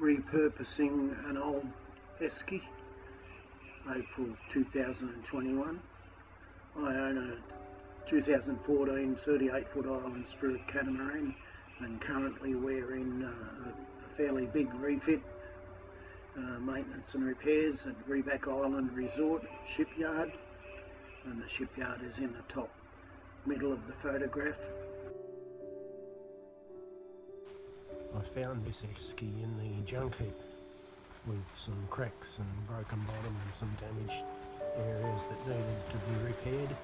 repurposing an old esky, April 2021. I own a 2014 38-foot Island Spirit catamaran, and currently we're in a fairly big refit, maintenance and repairs at Rebback Island Resort shipyard, and the shipyard is in the top middle of the photograph. I found this esky in the junk heap with some cracks and broken bottom and some damaged areas that needed to be repaired.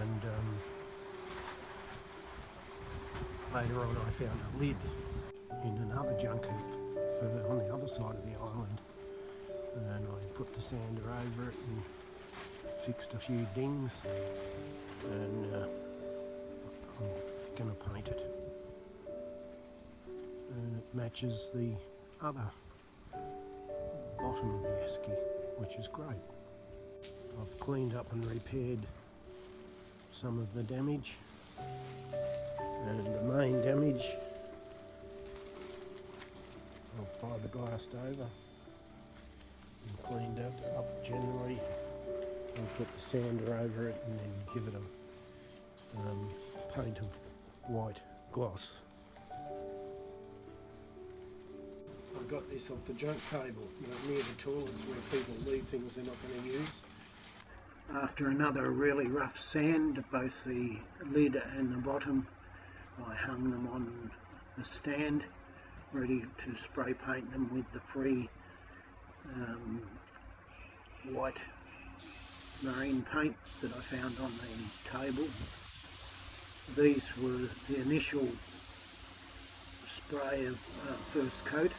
And later on I found a lid in another junk heap on the other side of the island, and I put the sander over it and fixed a few dings, and I'm going to paint it, and it matches the other bottom of the esky, which is great. I've cleaned up and repaired some of the damage, and the main damage I've fiberglassed over and cleaned up generally, and put the sander over it and then give it a paint of white gloss. I got this off the junk table, near the toilets where people leave things they're not going to use. After another really rough sand, both the lid and the bottom, I hung them on the stand, ready to spray paint them with the free white marine paint that I found on the table. These were the initial spray of first coat,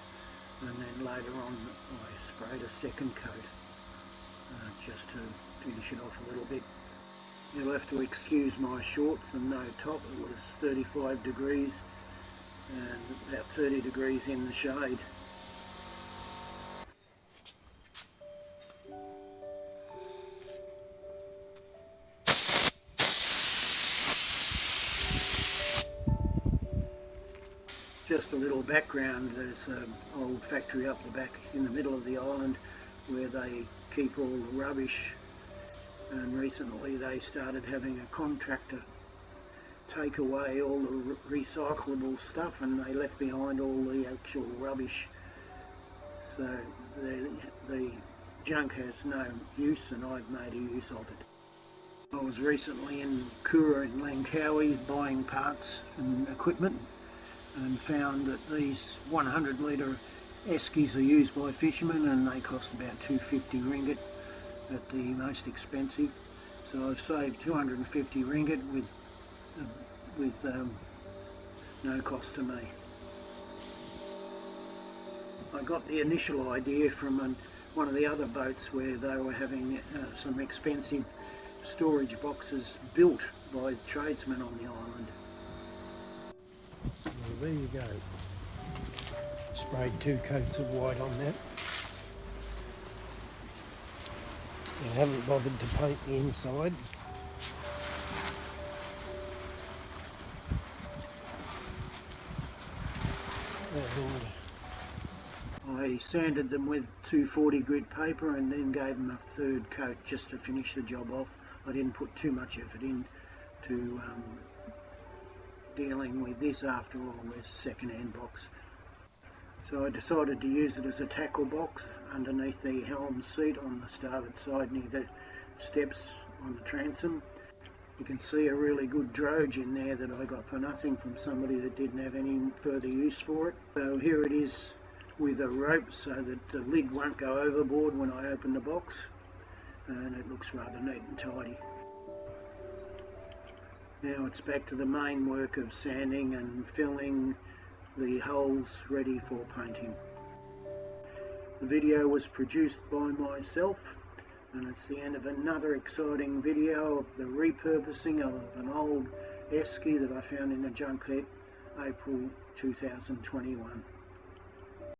and then later on I sprayed a second coat just to finish it off a little bit. You'll have to excuse my shorts and no top. It was 35 degrees and about 30 degrees in the shade. Just a little background, there's an old factory up the back in the middle of the island where they keep all the rubbish, and recently they started having a contractor take away all the recyclable stuff, and they left behind all the actual rubbish. So the junk has no use, and I've made a use of it. I was recently in Kura in Langkawi buying parts and equipment, and found that these 100 litre eskies are used by fishermen, and they cost about 250 ringgit at the most expensive. So I've saved 250 ringgit with no cost to me. I got the initial idea from one of the other boats where they were having some expensive storage boxes built by tradesmen on the island. Well, there you go. Sprayed 2 coats of white on that. I haven't bothered to paint the inside. And I sanded them with 240 grit paper and then gave them a third coat just to finish the job off. I didn't put too much effort into dealing with this after all, this second-hand box. So I decided to use it as a tackle box underneath the helm seat on the starboard side near the steps on the transom. You can see a really good droge in there that I got for nothing from somebody that didn't have any further use for it. So here it is with a rope so that the lid won't go overboard when I open the box, and it looks rather neat and tidy. Now it's back to the main work of sanding and filling the holes ready for painting. The video was produced by myself, and it's the end of another exciting video of the repurposing of an old esky that I found in the junk heap, April 2021.